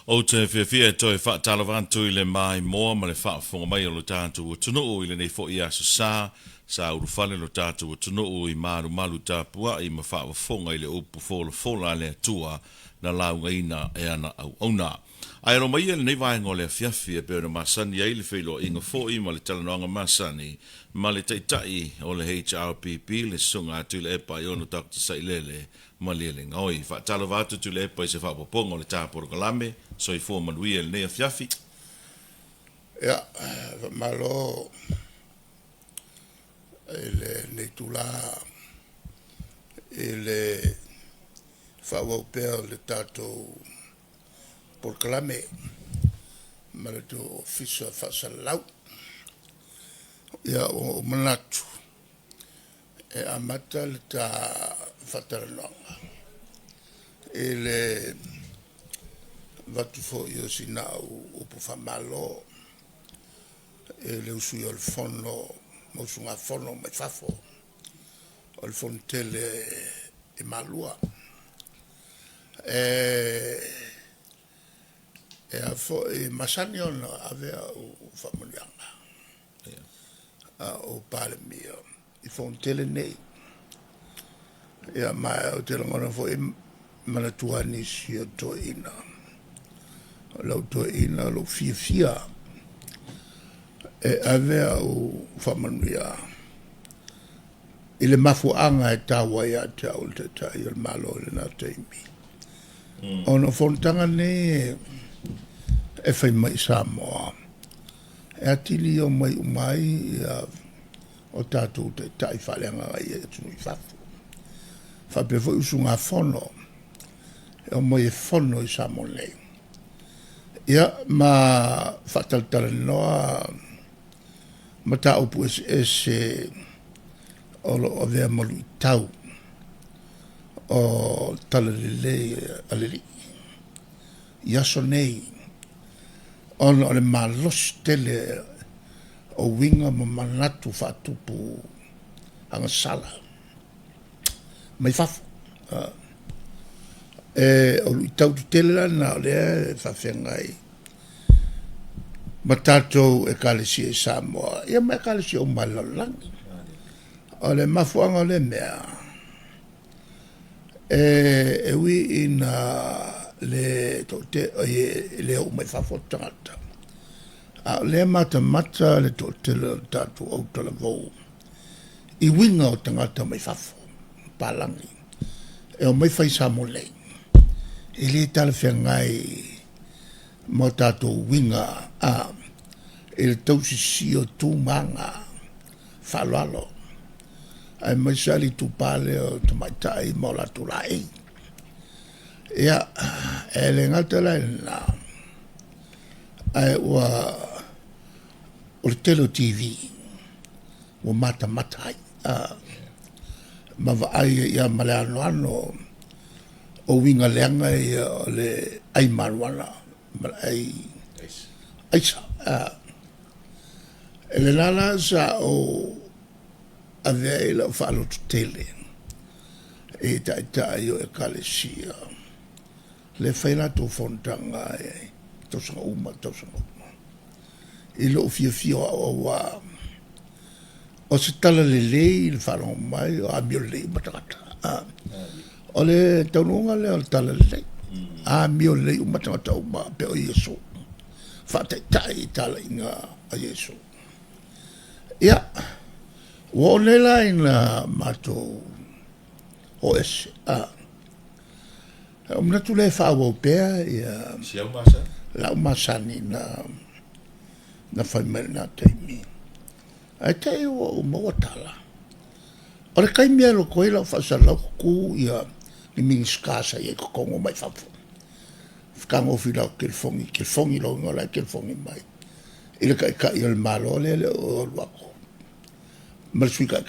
O te whiawhia toi whaatalawantu I le mai moa ma le whaafonga mai o lo tātou o tunuu I le nei fo I aso sa uru whale lo tātou o tunuu I maru malu tāpua I ma whaafonga I le upu fola le atua na launga ina e ana au ona. Ai ro mai le nei vaenga o le whiawhia pe ona masani ai le whilo inga fo I ma le talanoanga masani ma le taitai o le HRPP le sunga atu le epa I ono Dr. Sailele ma le ngoi whaatalawatu tu le epa I se whaapoponga o le tāporo kalame so I fō manui e le nei a whiawhi. Ia, malo ele nei tula ele whawapea le tātou porkalame ma le tō fisa whasalau ia o manatu e amata le tā whataranonga ele vatu fo io sina o po famalo e le usu io il fono mo su una fono mai fafo o il fontele e malua e a fo e masani on avea o famolianga o pale mio il fontele nei e a mai o te langona fo e manatuani si o to ina lau to ina lo fia e avea o whamanuia i le mafuanga e tawa ia te au te tai il malo le na teimi ono fontanga ne e whai mai Samoa e atili o mai umai o tātou te tai whalenga ai e tunu I whafu whape fo usunga fono e o mai e fono I Samoa nei ia ma fataltala noa ma ta upu ese o vea malu tau o tala lele aleri ia so nei ono le malos tele o winga ma manatu fatupu anga sala mai fafu o lui tau tele na le fa fengai matato e kalisi e Samoa ia me kalisi o malalang o le mafuanga le mea e wi ina le tote le o mai fa fotata a le mata le tote le tatu o tala vo I winga o tangata mai fafo palangi e o mai fai Samoa ele tala fengai mo tātou winga ele tausi si o tū manga whalalo ai mai sali tu pale o tamaitai mo la tu lai ia ele ngata lai na ai wa o telo TV o mata matai ma va ai ia maleano ano o winga leanga le ai marwana ai aisa ele lala sa o avea falo tutele e tai o e kalesia le faina to fontanga to sa uma e lo fio o wa o se tala le falo mai o abio le matata o le taununga le o tala le a mio le matata uma pe o Yesu fate tai tala inga a Yesu ia wo le la ina mato o ese o mna tu le fa wo pe ia si au masa la masani na famel na taimi ai tai o mo tala o le kai mia lo koila fa sa la ku ia ni minskasa ia ko ngo mai fa kango fila ke fongi lo ngola ke fongi mai ile ka il malo le o lo mal sui ka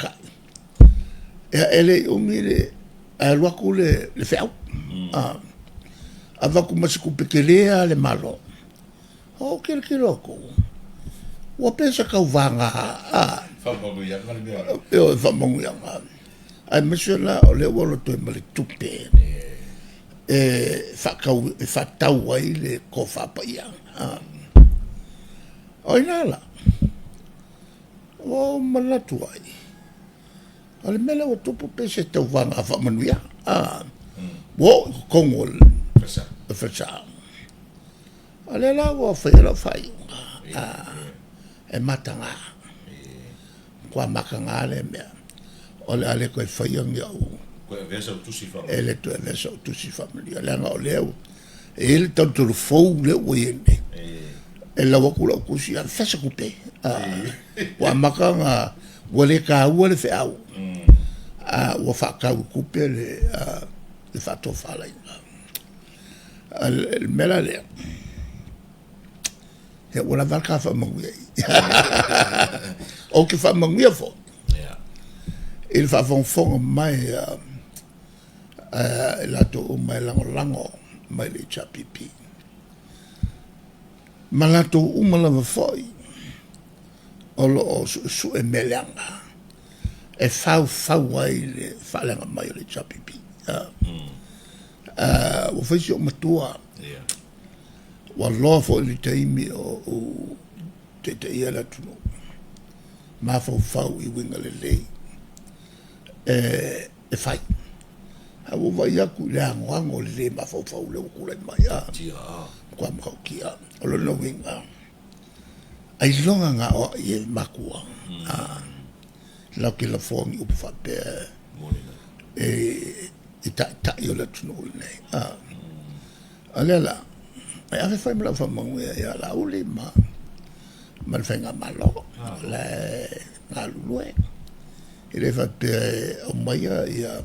e ele umile a lo ku le feu ava ku mas ku pekelea le malo o ke loko o pensa ka vanga fa mo ya ngale me fa mo ya ai mesela o le wolo to mali tupe whakatau ai le ko whapaia. Oina la. O malatu ai. Ale mele o tupu pese tau wanga whamanuia. Wo kongo whasa. Ale la o whaera whai. E matanga. Kua makanga le mea. Ole ale koe whaiangi au. Ele tu e vesa o tusi whamanuia. Lenga o leo. Ele tau turu fau le uiene. E lawa kula o kusi a whasa kupe. Kua makanga wale ka ua le wheau. Ua whakau kupe le whato whalai. Le mela lea. He wana valka whamanguia i. O ke whamanguia fo. Il whawhongwhonga mai lato o mai lango mai le chapipi. Ma lato umalawa foi. Olo o su e meleanga. E fau ai le whalenga mai le chapipi. O whaisi o matua. Wa loa fo li teimi o te ia la tuno. Ma fau I winga le lei. E fai. Hawa vai aku le angoango le lei ma fau le ukula mai. Kwa mkau kia. Olo no winga. Ai longa nga o I makua. Lau ke la fongi upu whape. I ta I o la tuno nei. Alela. Ai ave fai mla whamangu ia la uli ma. Ma le whainga malo. Le ngā lulue. I le whape o maia ia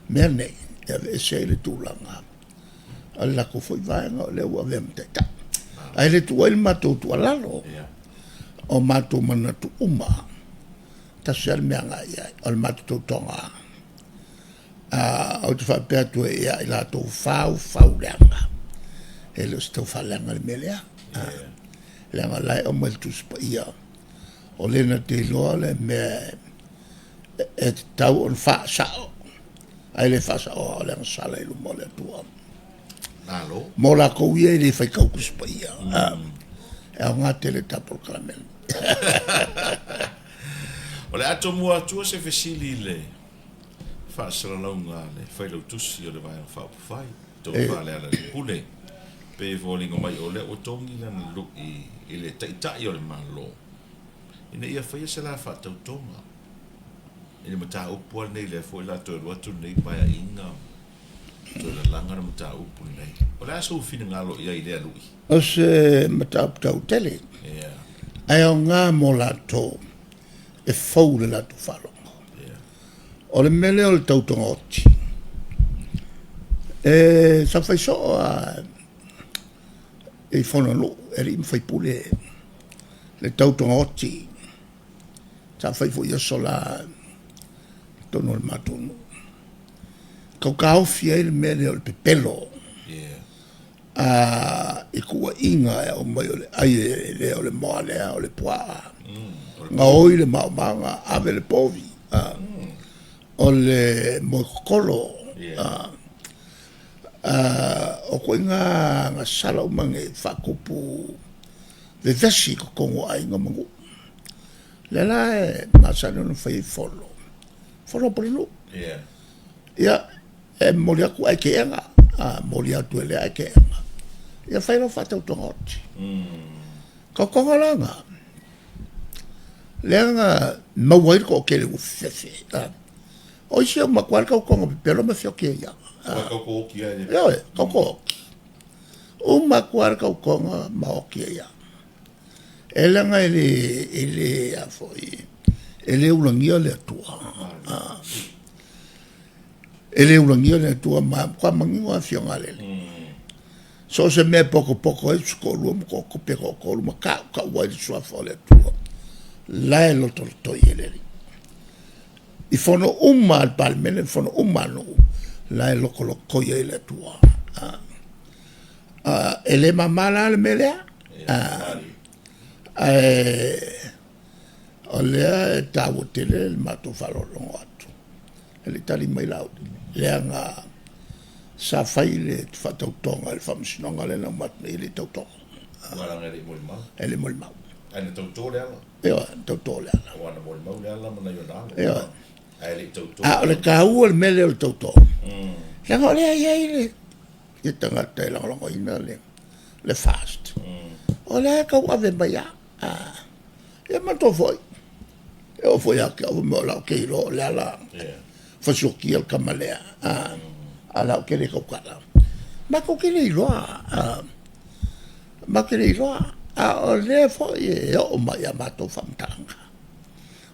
mea nei. Ia ve se le tūlanga. Ala ko foi vaenga o le ua vea mteta. Ai le tua il matou tua lalo. O matou manatu uma. Ta ser mea ngai ai. O le matou tonga. O te whapea tu e ia I la tau fau leanga. E le stau fa leanga le melea. Leanga lai o mai tuspa ia. O le na te loa le mea e te tau on fa sao. Ai le fa sao o leanga sala I lumo le tua. Mo la kou ia I le fai kau kuspa ia. E o ngā tele tapol karamel. O le ato mua atua se fesili le whaasara launga le whailau tusi o le vai o whaupufai. Tau whaale ala le pule. Pe volingo mai o le o tongi lana luk I le taitai o le malo. Ina ia whaia se la whaatau tonga. Ina mata upua nei le fo ila toi watu nei pai a inga. Toi la langa na mata upu nei. O le aso ufina ngalo ia I lea lui. O se mata uptau tele. Ai o ngā mo lato e fau le lato whalongo. O le mele o le tautonga oti. Sa whai so e whanalo e ri mwhai pule le tautonga oti. Sa whai fo ia sola tono le matonu. Kau ka ofia I le mele o le pepelo. I kua inga e o mai o le ai le o le moa lea o le pua. Nga oi le maumanga ave le povi. O le moikokolo. O koe ngā sala umange whakupu le vesi ko kongo ai ngā mangu. Le la e masane ono whai folo. Folo parilu. Ia e mori aku ai ke enga. Mori atu ele ai ke enga. Ia whaira whatau tonga oti. Ka konga langa. Leanga mauairi ko kele ufefe. O isi au makuari kau konga pepelo me fio ke ia. Kau ko oki ai. Ia kau ko oki. O makuari kau konga ma oki ia. E langa ele a foi. Ele ulangia le atua. Ele ulangia le atua ma kwa mangiwa fio ngalele. So se me poko e skolu mo ko peko ko mo ka wa sua fole tu la e lo to yele I fono al palmene fono umano la e lo ko yele tu ele mamala le melea ole ta wotele il mato falo longo atu ele tali mai lau le nga sa fai le whatautonga le whamsinonga le na matne i le tautonga. Wala ngari mo mau. Ele mo mau. Ana tauto le ala. Eo, tauto le ala. Wana mo mau le ala mana yo na. Eo. Ai le tauto. Le kahua le mele le tauto. Langa le ai le. Ia tangata e lango ina le fast. O le kau ave mai a. Ia mato foi. Eu foi aqui, eu me olhar que iro, olha lá. Faz o que ele camalea. Ala o que ele cocala. Mas o que ele iro, mas que ele iro, olha foi eu mai a mato famtanga.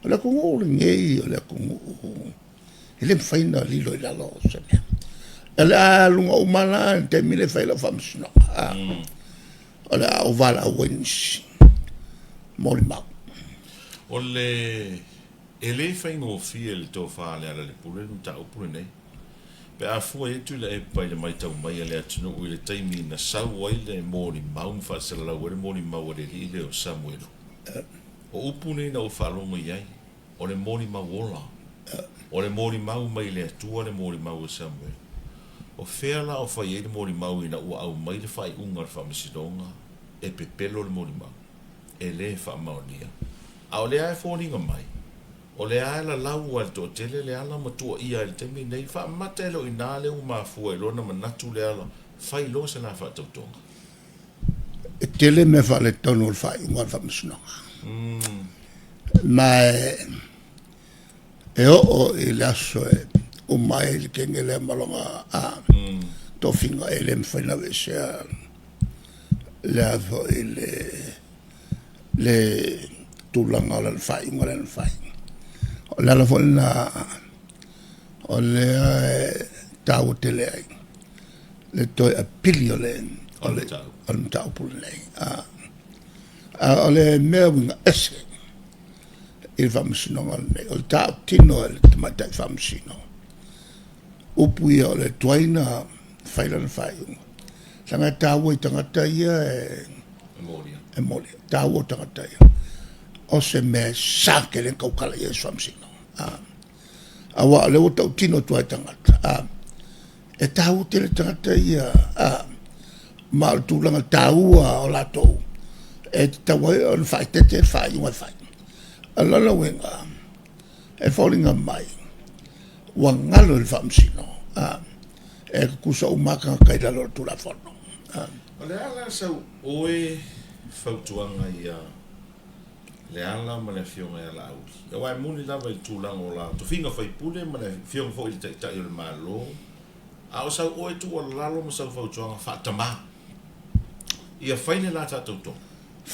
Olha com o ninguém, olha com o ele me faz na lilo e la loja. Ela lunga umana te mile fai la famsino. Olha o vala wins. Molimau. Ole ele fai no fiel to fa le ala le pule ta o pule nei. Pe a fu e tu le pa le mai tau mai le atino o le taimi na sau ai le mori mau fa se la o le mori mau le ile o Samuel. O upune na o fa lo mai ai. O le mori mau ola. O le mori mau mai le tu le mori mau o Samuel. O fela o fa ye le mori mau ina o au mai le fai unga fa misidonga e pepelo le mori mau. Ele fa maonia. A o le ai fōringa mai. O le ai la lau al tō tele le ala matua ia el temi nei wha mata elo i nā leo mafua e lona manatu le ala whai lo se nā wha tautonga. E tele me wha le tonu al whai unga al whamisunanga. Ma e o i le aso e o mai le kenge le malonga a tō whinga e le mwhaina wesea le avo i le tulanga o le whai unga le whai. O le ala fo na o le tau tele ai. Le toi a pili o le tau puli nei. O le mea winga ese i le whamsinonga nei. O le tau tino e le tamatai whamsino. Upu ia o le tuaina whaila na whai unga. Tanga tau i tangata ia e molia. Tau o tangata ia. O se me sake le kaukala ia swamsino. Awa le o tau tino tuai tangata. E tau te le tangata ia ma o tūlanga taua o latou. E tau ai o le whai tete whai unga whai. A lala wenga e whaulinga mai wa ngalo le whamsino. E kusa umaka kai lalo tūla whono. O le ala sau oe whautuanga ia le ala ma le fionga ia la auli. E wai muni lava i tūlanga o la. Tu whinga whai pule ma le fionga fo i le tai o le malo. A o sau oe tu o lalo ma sau whautuanga whaatama. Ia whaine la tātou tō.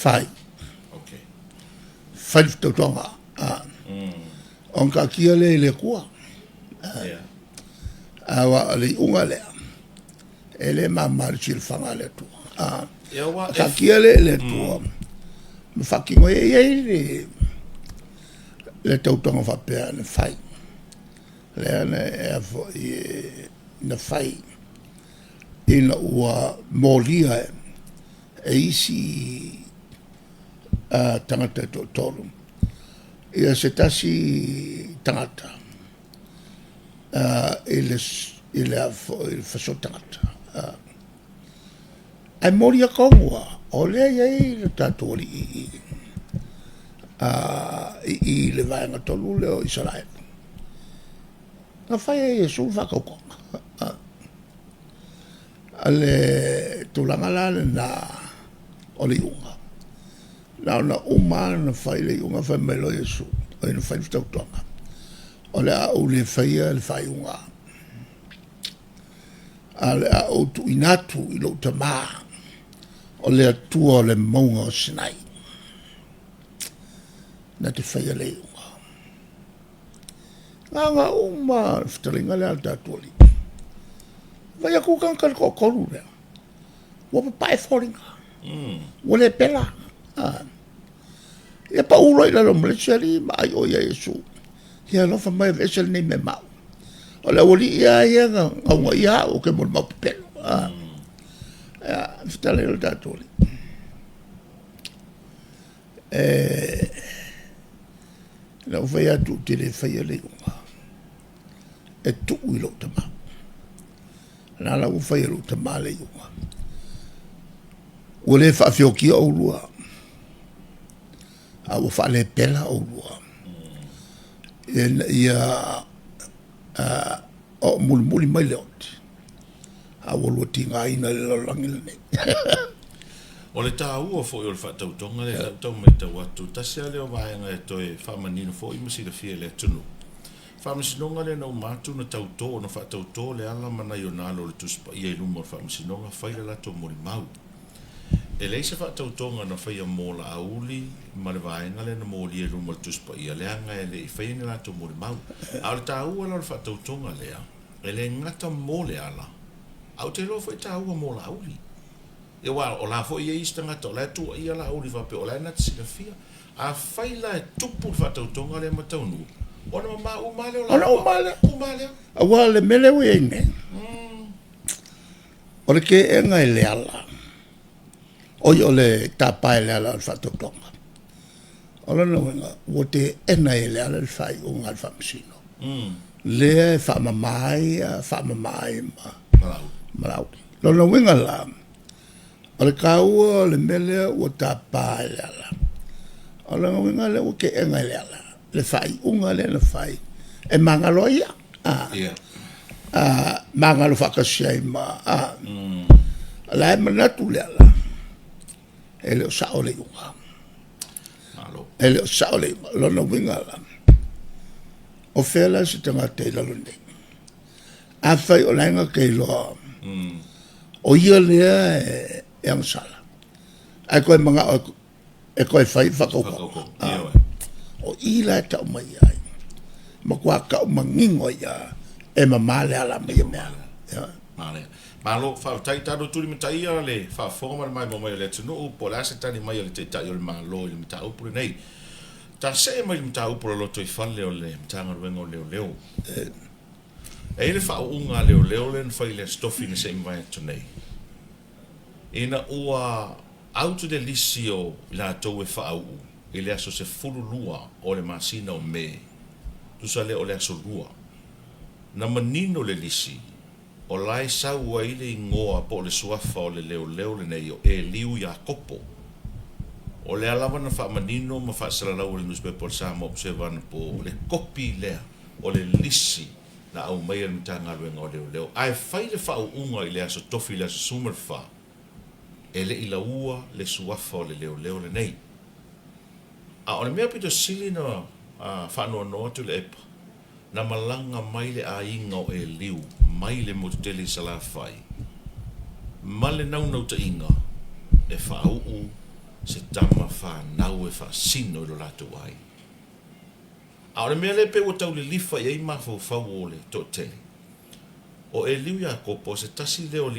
Whai. Ok. Whai tautonga. On ka kia le kua. Awa le unga lea. E le mamari sil whanga le tua. Ka kia le tua. Mawhakingo e le tautonga whapea na whai. Le ana e afo na whai. Ina ua molia e isi tangata tolu. Ia se tasi tangata. Ile afo il faso tangata. Ai molia kongua. O lea iei le tātori i le vaenga tolu leo i Israel. Nga whai e Jesu whakaukonga. A le tūlanga lale na o le unga. Nau na umana na whai le unga whai melo Jesu. O ina whai whtautonga. O le au le whaia le whai unga. A le au tu inatu i lo tamaa. O le atua o le maunga o Sinai. Na te whaia le unga. Nga uma whitaringa le alta atuali. Vai a kukang ka ko koru le. Wa pa pai foringa. Wa le pela. E pa ulo ila lo mlechari ma ai o ia Yesu. Ia no fa mai vesel nei me mau. O le wali ia nga nga ia o ke mo ma pelo. Fitale il datore. La ufaya tutti le fai le unga. E tu ilo tama. na la u fai lu te male yu o le fa fio ki o lua a o fa le pela o lua ia o muli mai le ot a o lu tinga ina le langi le O le tā ua fo i o le whaatautonga le tau mai tau atu. Tasi a leo vaenga e toi whamanino fo i masi le fia le tunu. Whamasinonga le nau mātu na tauto na whaatauto le ala mana i o nalo le tuspa i e lumo le whamasinonga whaile lato mori mau. E leisa whaatautonga na whaia mō la auli ma le vaenga le na mōli e lumo le tuspa i a leanga e le i whaine lato mori mau. A le tā ua la le whaatautonga lea e le ngata mō le ala. Au te lo whai tā ua mō la auli. E wa o la fo ia istanga to la tu ia la o li va pe o la na tsina fia a faila e tupu fa to tonga le matonu ona ma o male o la o male a wa le mele we ne o le ke e ngai le ala o yo le tapa le ala fa to tonga o la no nga o te e nai le ala fai o ngal fa msino le fa mai ma malau lo no winga la o le kaua le mele o tapa le ala o le winga le o ke enga le ala le fai unga le fai e mangaloia mangalo whakasiai ma la e manatu le ala e leo sao le unga e leo sao le unga lona winga la o whela si tanga te lalo nei a whai o lainga kei loa o ia lea e sala ai koe manga e koe fai whakauko o ila e tau mai ai ma kua kau mangingo ia e ma male ala mai mea male malo fa tai tado tuli mita ia le fa forma mai mo mai le tunu po la se tani mai le te tai o le malo le mita upu nei ta se mai mita upu lo to i falle o le mita ngarwengo leo e le fa unga leo le fa ile stofi ne se mai tunei ina ua auto de lisio la to e fa u ele aso se fululua o le masina o me tu sale o le aso lua na manino le lisi o lai sa ua ile ingoa po le suafa o le leo le nei o e liu ya kopo o le alava na fa manino ma fa sala o le newspaper sa mo observan po le kopi le o le lisi na au mai le tanga o leo ai fai le fa unga ile aso tofi le aso summer fa ele ila ua le suafa o le leo le nei. A o le mea pito sili na whanua noa tu le epa. Na malanga mai le a inga o e liu, mai le motutele sa la whai. Ma le nau ta inga, e whaau se tama whanau e whaasino i lo lato ai. A o le mea le pe o tau le lifa i ei mafau o le to tele. O e liu ya kopo se tasi leo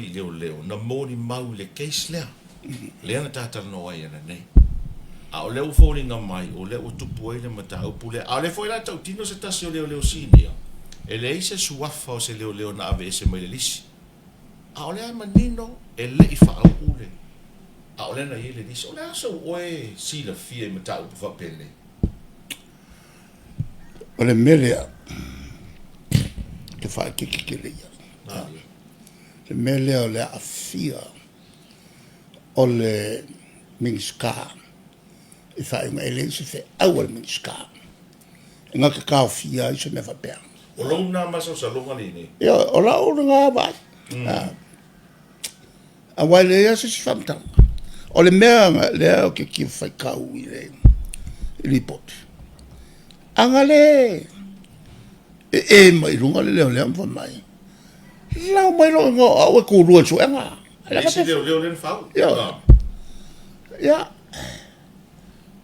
na mori mau le keis lea lea na tata no ai ana nei a o leo fōni nga mai o leo tupu ai le mata upu lea a o le fōi la tau tino se tasi o leo sinia e le ise suafa o se leo na ave ese mai le lisi a o lea manino e le i whaau ule a o lea na i le lisi o lea so oe si la fia i mata upu whapele o le melea te whae kikikile ia le mele o le afia o le minska e fai mai le se fe au le minska nga ka ka fia i se never bear o lo na maso sa lo ngani ni ya o la o nga ba a wai le se se famta o le mea le o ke ki fai ka u le report angale e mai runga le le mai lau mai lo ngo au ku ru chu nga la ka leo len fau ya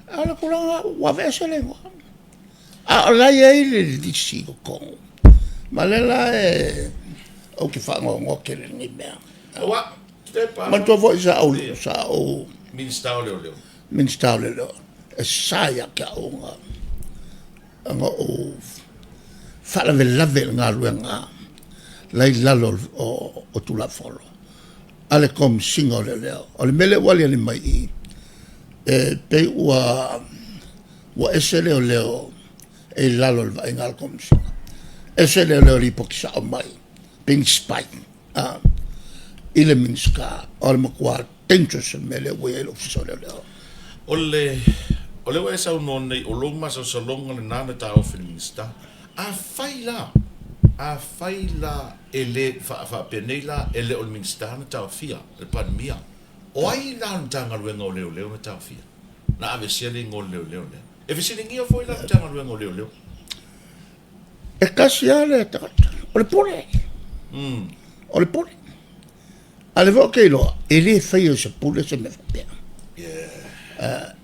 ala ku la wa vese le ngo a la ye le di si ko ma le la o ki fa ngo ke le ni me wa te pa ma to vo sa o min stau leo e sa ya ka o nga o fa la nga lu nga lai lalo o tula folo ale kom singo le leo o le mele wali ani mai e pe wa ese leo e lalo va ingal kom singo ese leo li pokisa o mai ping spike i le minska o le makua dangerous me le we lo fiso le O le wai sau no nei o longa sa salonga le nana ta o feminista. A faila ele fa penela ele o minsta na ta fia le pandemia. O ai la tanga luenga o leo na ta fia. Na ave sele ngol leo. E visi ngia foi la tanga luenga o leo. E kasi ale ta o le pole. O le pole. Ale vo ke lo ele fai o se pole se me fa pena.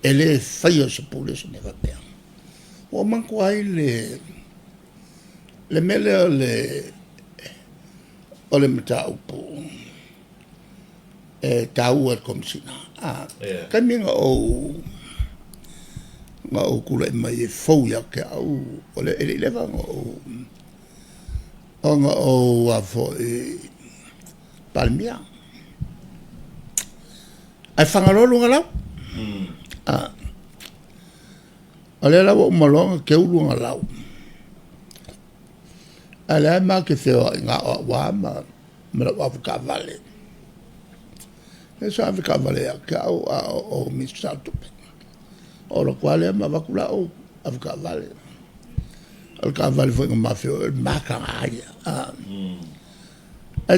Ele fai o se pole se me fa pena. O manco ai le mele o le mata upo tau al komsina kaminga o kula mai fou ya ke au o le leva o a fo palmia ai fangalo lunga la ale la o malonga ke ulunga la ale ma ke feo nga wa ma la wa ka vale eso ave ka vale ka o mi salto o lo quale ma va kula o ave ka vale al ka vale foi ma feo ma ka ai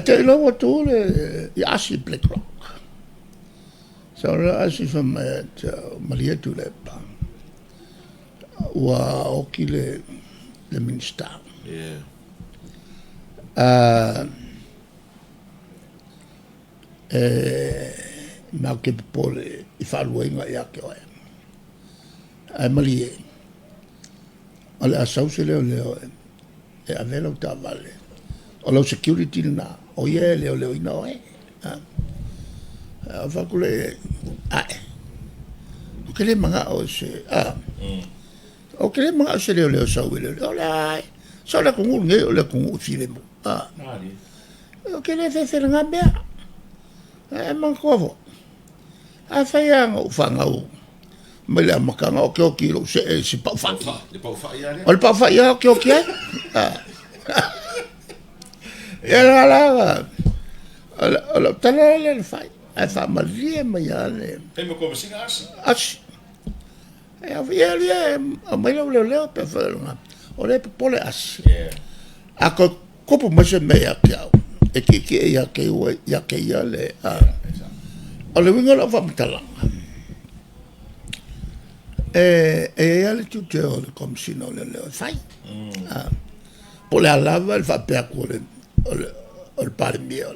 te lo tu le ya si black rock so asi from Maria tu le pa wa o ki le minsta ma ke pole I fa luenga ya ke o ai Maria ale asau se leo e avelo ta vale o lo security na o ye leo ino fa kule o ke le manga o se o ke le manga se leo sa wile o la so la ku nge o le ku file mo o ke le fe nga bea man ko a fa ya o fa nga o me le makanga o ke o kilo se pa fa o pa fa ya ke o ke la tala le fa a fa malia mai ale e me como singa as e a via a mai le pe fa o le pole as a ko mo se me ya ke e ke ya ke ya le o le winga la fa mtala ya le tu te o le comme si no le fai pole ala va fa pe a ko o par mio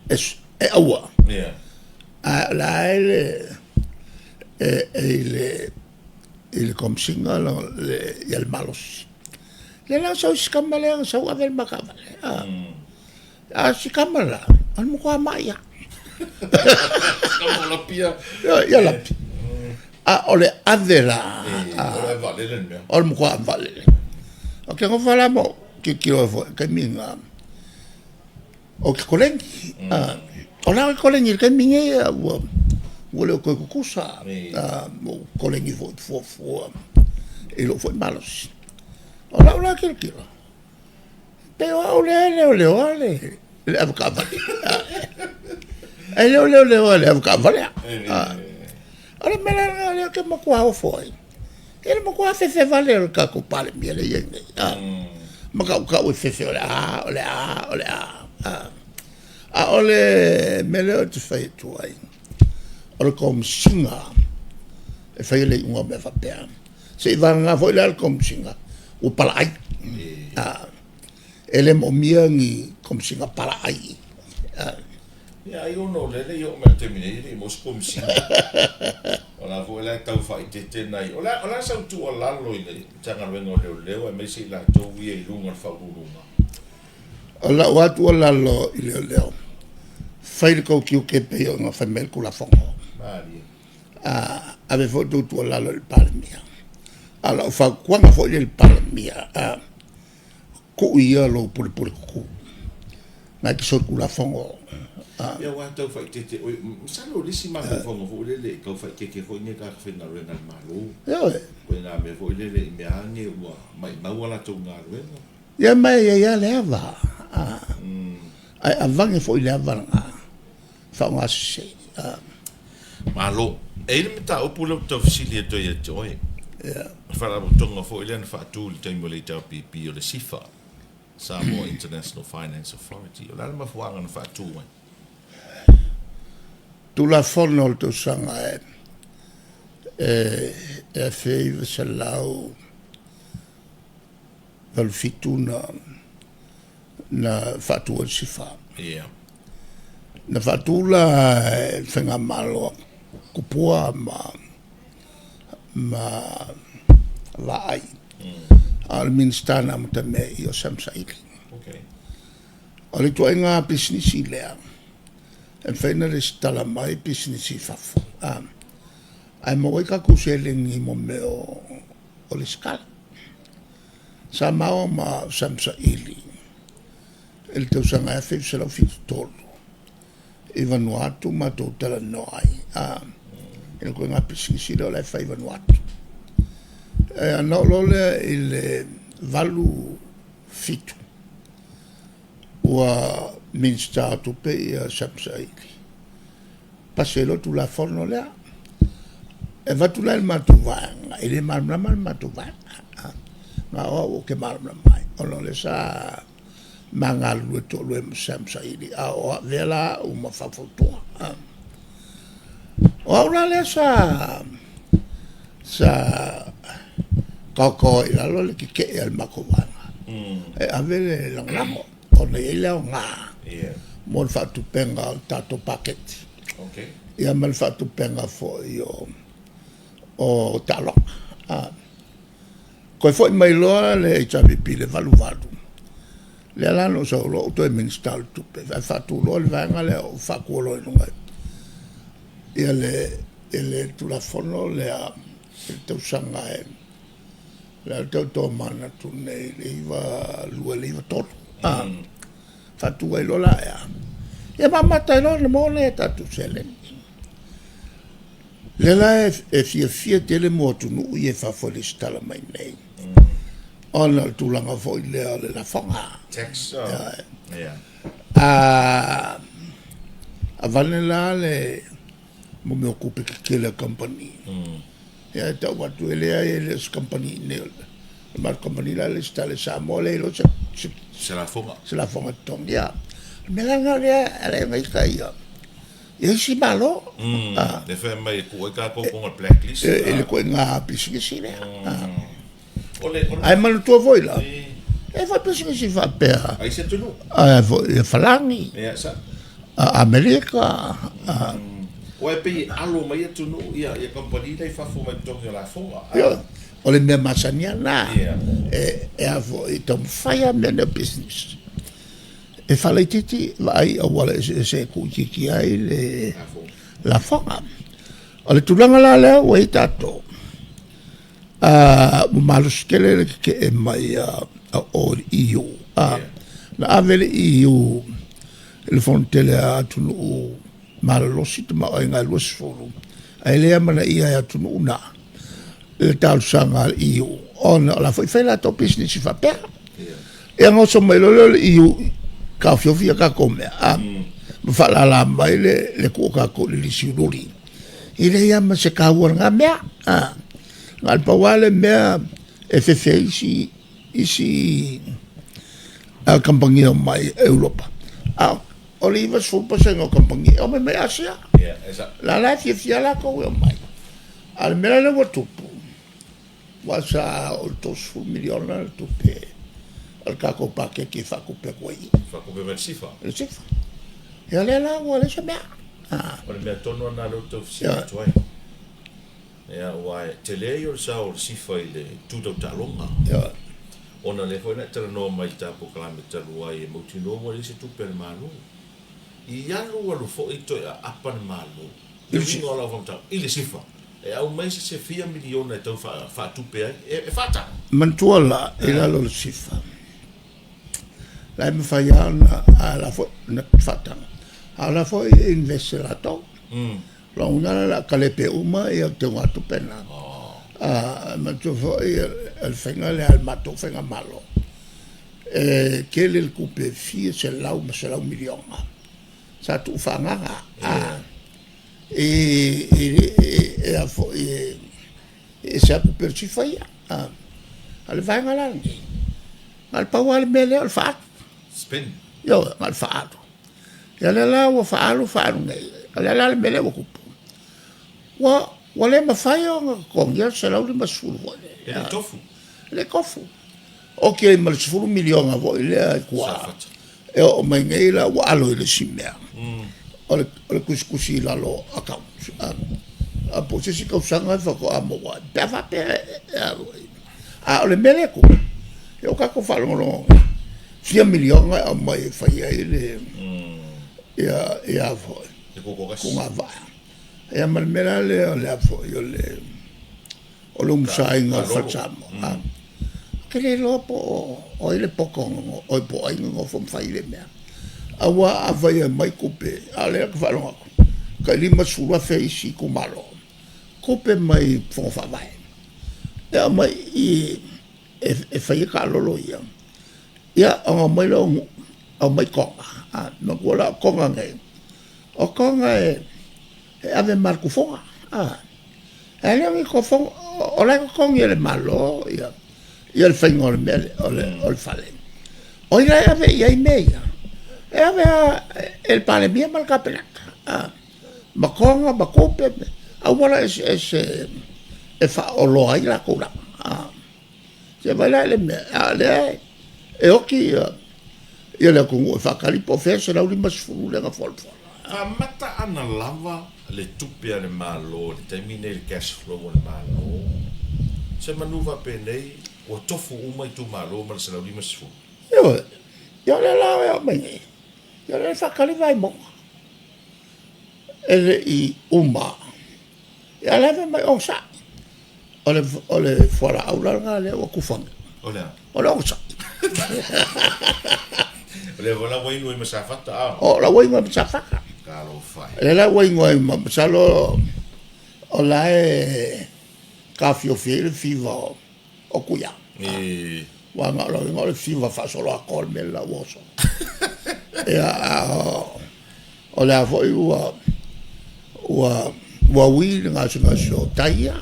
es e awa la il comme si no le ya el malos le la so scambale so avel makavale si kamala al mo kwa maya la pia ya la ole avela vale le mia al mo kwa vale ok on va la mo que que minga o que kolengi o la kolengi que minga o le ko kusa mo kolengi fo e lo foi malos o la que kilo pero ole le avocado le avocado ora me la que mo kwa foi ele mo kwa fe vale o ka ko pale mi le yenge mo ka o fe ole me le tu fai tu ai ora kom singa e fai le un me fa pe se va nga foi le kom singa o pala ai ele mo miangi kom singa pala ai ya yo no le yo me terminei le mo kom singa ola vo la tau fai te nai ola sa tu ola lo ile tanga vengo le me si la to wi lunga fa lunga ola watu ola lo ile le fai ko ki ke pe yo no fa mel ku la fongo mari ave foto tu ola lo il palmia ala fa quando fo il palmia ko ia lo por ku na ki so ku la fongo ya wa tau fai te sa lo lisi ma fongo fo le ko fai ke ko ni ka fe na rena malu ya ko na me fo le me ani wa mai ma wala tu nga re ya mai ya le va ai avange fo ile avanga fa nga se malo e le meta o pulo to fisilia to ye joy fala mo tonga fo ile na fa tu le taimo le ta pp o le sifa Samoa International Finance Authority o la ma fuanga na fa tu tu la forno to sanga e fei se lau val fituna na fatu o sifa na fatula fenga malo kupua ma vai al minstana mutame io samsaili ali to inga business ile en fena le stala mai business fafo ai mo ka kuseling mo me o le skala sa mao ma samsaili el teu sanga fe se lo fit tolo e Vanuatu ma to tala noi e ko nga business ile la fa Vanuatu no lole il valu fitu wa minsta tu pe sapsaili paselo tu la forno là e va tu la il matuvanga e le marmla matuvanga ma o che marmla mai o lo le sa mangalu to lo sapsaili o vela uma fa foto o la le sa Koko ila lo le ke el makovana e avele langlamo ona ile nga mo fa tu penga tato paket ia mal fa tu penga fo io o talo ko fo mai lo le chavi pile valu le la no so lo to install tu pe fa tu lo le va le fa ko lo no ia le tu la fono le a tu sanga la to mana tu nei leva lua leva tot fa tu e lo la ya mamma ta lo mo le ta tu sele le la e fia tele mo tu nu ye fa fo le stala mai nei ona tu la fo le la fanga tax vanela le mo me occupe che la compagnia ya ta watu ele compagnie ne ma compagnie la le sta le sa mole lo se la fonga tom ya me la ale mai kai ya si malo de fe mai ko ka ko blacklist ele ko nga pisi si le ai mal tu voi la e fa pisi si fa per ai se tu no vo falangi ya sa America o e pe alo mai tu no ia compagnie dai fa fo mai to la fonga o le mea masania na e avo i tom faya me na business e fala titi vai a wala se ku ki ai le la fonga o le tulanga la le o i tato malus kele ke e mai o EU na avele EU le fontele atu no malolosi te ma oinga luas folu ai lea mana ia atu no na le tal sanga EU ona la foi fela to business fa per e ngo so mai lo EU ka fio ka come mo fa la mai le ko ka ko le siuluri ile ia ma se ka wa nga mea ngal pa wale mea e fe isi a compagnia mai Europa Oliva sul passato compagnia o me asia la fia la ko mai al mera le votupu wasa olto sul milione al tupe al kako pake ki fa ko pe koi fa ko be sifa le sifa ya le la wala se mea o le tono na lo to sifa toi ya wai tele yo sa o sifa ile tuto talonga ona le foi na tele no mai ta po klame tele wai mo tino mo le se tu per manu i alu alu fo ito apa malu i vingo ala vonta ile sifa e au mai se fia miliona tau fa tu pe e fata mantuala ila lo sifa la me faiana ala fo na fata ala fo investe la to lo una la kalepe uma e te watu pena ma tu fo el fenga le al mato fenga malo ke le kupe fie se lau ma se lau milionga sa tu whangaga a fo se apu persi whaia ale whainga langi al pau ale mele al whaat Spin. yo al whaatu ya le la wa whaalu nei ale mele wa kupu wa le ma whaia o ngā kongia se lau li masuru Ele tofu. le kofu ok ma le 10 milionga vo le kua e o mai ngai la wa alo le simea o le kuskusi la lo account a po se si kausanga fa ko amo wa pe fa pe a o le mele ko e o ka ko fa lo 100 milionga a mai fa ia le ia vo E koko gas. ko nga va e a mal mela le vo yo le o lo musainga fa tsamo ke le lopo o ile pokong o po ai ngo fom fai le mea awa avai mai kupe ale ka falo ka lima sura feisi ku malo kupe mai fo fa vai e mai e fai ka lolo ia o mai lo o mai konga no kola konga ngai o konga e ave marku fonga ele mi ko fong o la konga le malo ia il fait on le fallait o il avait il y a meia e avait elle parlait bien mal capelak ma konga ma kope a wala e fa o lo ai la kola se vai la le e o ki ia le ko fa kali po fe se la uli masfulu le fol Mata ana lava le tupe ale malo, le termine le cash flow le malo. Se manuva penei o tofu uma i tu malo ma se la lima sifu. Yo le la mai. Yo le fa kali vai mo. Ele I uma. Ya le mai o sa. Ole fora aula ngale o kufang. Olha. Ole o sa. Ole vola wai no masafata. O la wai mo masafaka. Kalo fai. Le la wai mo masalo o la kafio fiel fiva o kuya. Wa nga lo fiva fa solo a col me la woso. E o la foi wa wi nga so taia.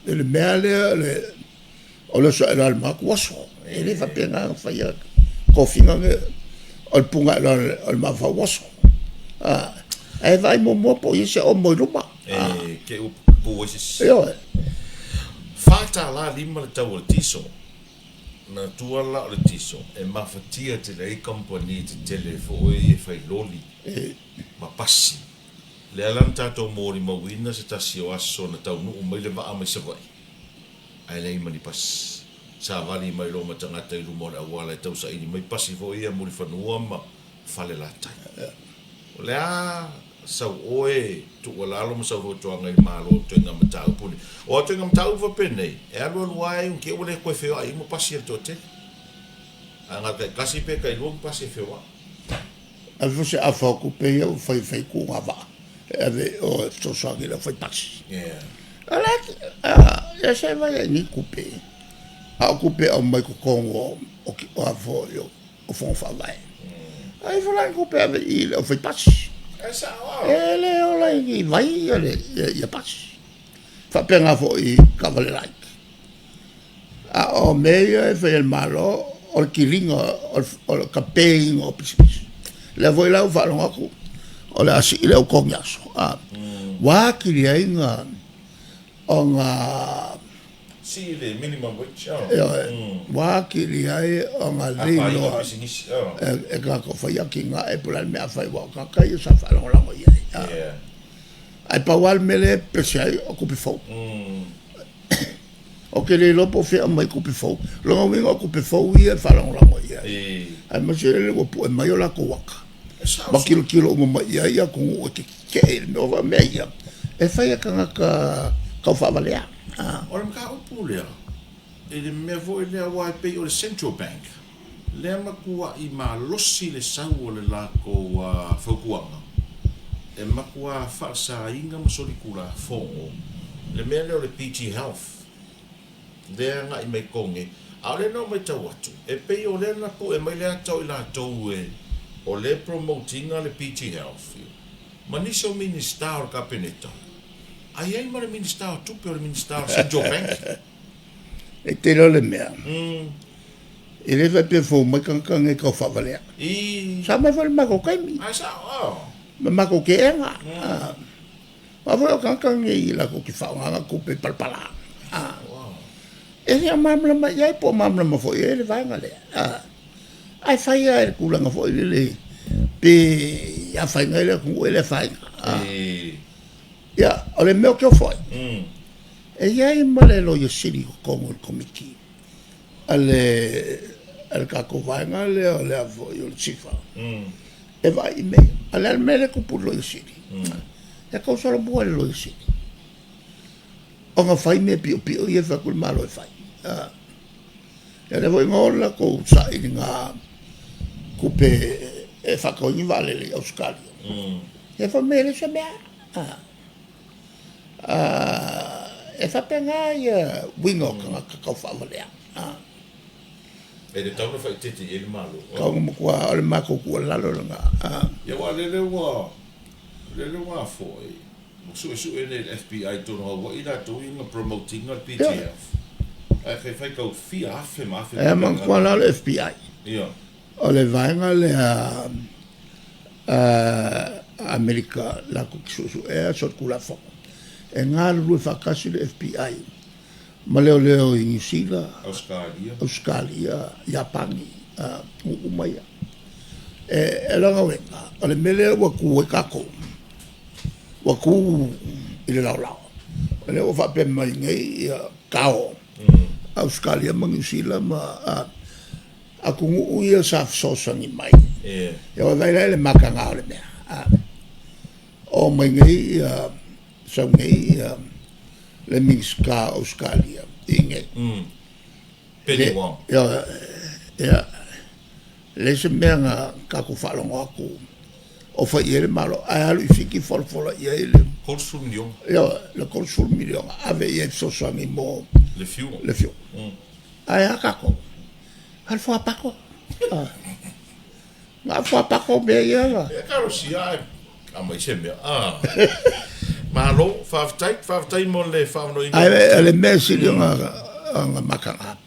Le mele le o lo so el ma woso. Ele fa pena fa ia kofinga o punga o ma fa woso. E vai mo po ise o mo rupa. Ke u poesis. Yo. Fata la lima le tau le tiso. Na tua la le tiso. E mafatia te lei company te telefo e fai loli. Ma passi. Le alam tato mori mawina se tasi o aso na tau nuu mai le waa mai sawai. Ai lei mani pas. Sa vali mai lo ma tangata I lumona awala e tau sa ini mai passi fo ia muri whanua ma fale la tai. O lea sau oe tu walalo ma sau roto anga I malo tu inga matau puni. O tu inga matau fa pene. E alo aluai un ke ule koe feo ai mo passi al tote. Anga kai kasi pe kai luong passi feo a. Alvo se afa ku pe ia fai ku nga va. Ave o so sangi la fai passi. Ala ya se vai ni ku pe. A ku pe o mai ku kongo o ki o avo yo o fon fa vai. Ai vola ku pe ave il o fai passi. Ele o la I vai ele ia passi. Fa pena fo I cavalerai. A o meia e fai el malo o kilinga o campaign o pisi. Le voi la fa longa ku. O le asi ile o kongaso. Wa kiri ainga o nga si le minimum wage. Wa kiri ai o nga lilo. E ka ko fa ya kinga e pula me fa wa ka ka yo sa fa longa mo ia. Ai pa wal mele pesi ai o ku pifo. O ke le lopo fe mai ku pifo. Lo nga winga ku pifo ia fa longa mo ia. Ai mo se le ko pu mai la ko waka. Ma kilo mo mai ia ko o ke no va meia. E fa ia ka fa valea. Ora mka upulea. E me vo le wa pe o le Central Bank. Le ma kua I ma losi le sau o le la ko fokuanga. E ma kua fa sa inga ma soli kula fo. Le mele o le PG Health. Le nga I me konge. Ale no mai tau atu. E pei o le na po e mai le atau I la tau e o le promotinga le PT Health. Ma nisi o minista o kapeneta. Ai ai ma le minista o tupe o le minista o Central Bank. E te lo le mea. E le vai pe fo mai kankang e kau whavalea. Sa mai wale mako kaimi. Ai sa, oh. Ma mako ke enga. Ma wale kankang e ila ko ki whaonganga kupe palpala. E rea mamla mai ai po mamla ma fo e le vanga le. Ai whai ai kulanga fo i le pe ia whai ngai le kung ele whai. Ia, o le meo keo fwai. E iai ma le lo yo siri ko kongo il komiki. Ale kako vanga le o le avo yo le chifa. E vai i mea. Ale al mele kupu lo yo siri. E kau sara bua le lo yo siri. O nga whai mea pio pio i e whakul malo e whai. E le voi ngola ko sa i ngā kupe e whakaoni vale le Australia. E wha mele sa mea. E whapenga i wingo ka kakau whavalea. E le tauna whai tete e le malo. Kau mukua o le mako kua lalo nga. Ia wa lele wa fo e. Musu e le FBI tono hawa I la tau inga promoting al PTF. Ai kai whai kau fia afe ma afe. E man kua lalo FBI. Ia. O le vaenga le Amerika la kukisusu e sot kula whaka. E ngā rui whakasi le FBI. Ma leo I New Zealand, Australia, Japani, Umaia. E langa wenga, o le mele waku e kako. Waku I le lau. O le o whape mai ngai kao. Australia ma New Zealand ma a kungu uia sa sosangi mai. E o vaila le makanga o le mea. O mai ngai sa ngai le minska Australia inge Penny Wong ya le se menga ka ku falongo aku o fa yele malo alu fiki folfola yele Colsul million ya le colsul million ave ye so sami mo le fiu aya kako al fo apako ma fo apako be ya karo si ai ama semia Malo, whaftai mo le whawano inga. Ai, le mesi li nga makanga.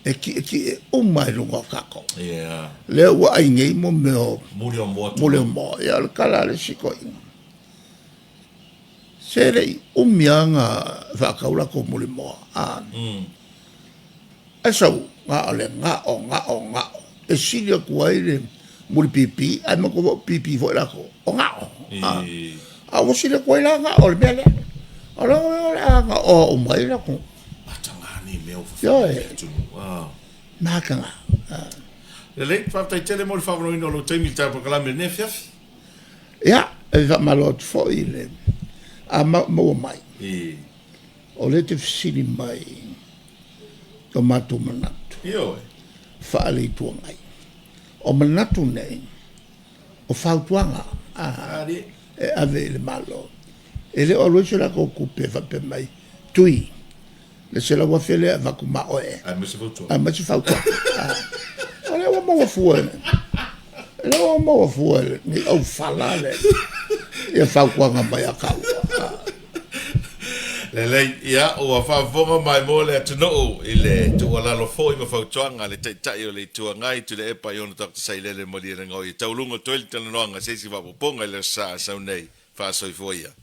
E ki umai lunga kako. Yeah. Le ua ai ngei mo meo. Muli o moa. Ia le kala le siko inga. Se le umia nga whakaula ko muli moa. E sau, nga o. E silia kuai le muli pipi, ai ma ko pipi fo lako. O nga o. A wasi le koe la nga o le mele. O la nga o mai la ko. Atangani meo fa. Yo Naka nga. Le le whaftai tele mo le whawano ino lo teimi tāpa kalame ne fiafi. Ia, e va malot fo I le. A mo mai. O le te fisili mai. O matu manatu. Io Whaale I tua ngai. O manatu nei. O whautuanga. Ari. E ave le malo. E le olo se la ko kupe pe mai. Tui. Le se la wa fele va ku ma oe. Ai mese foto. A ma se fauta. Ole wa mo fuele. Le wa mo fuele. Ni au falale. E fa ku nga mai ka. Le ia o a whawonga mai mo le atunoo I le tualalo fo I mawhautuanga le teitai o le tuangai tu le epa I ono takta sailele mo li rangau I taulunga tuel tala noanga seisi wapoponga I le saa sau nei whaasoi foia.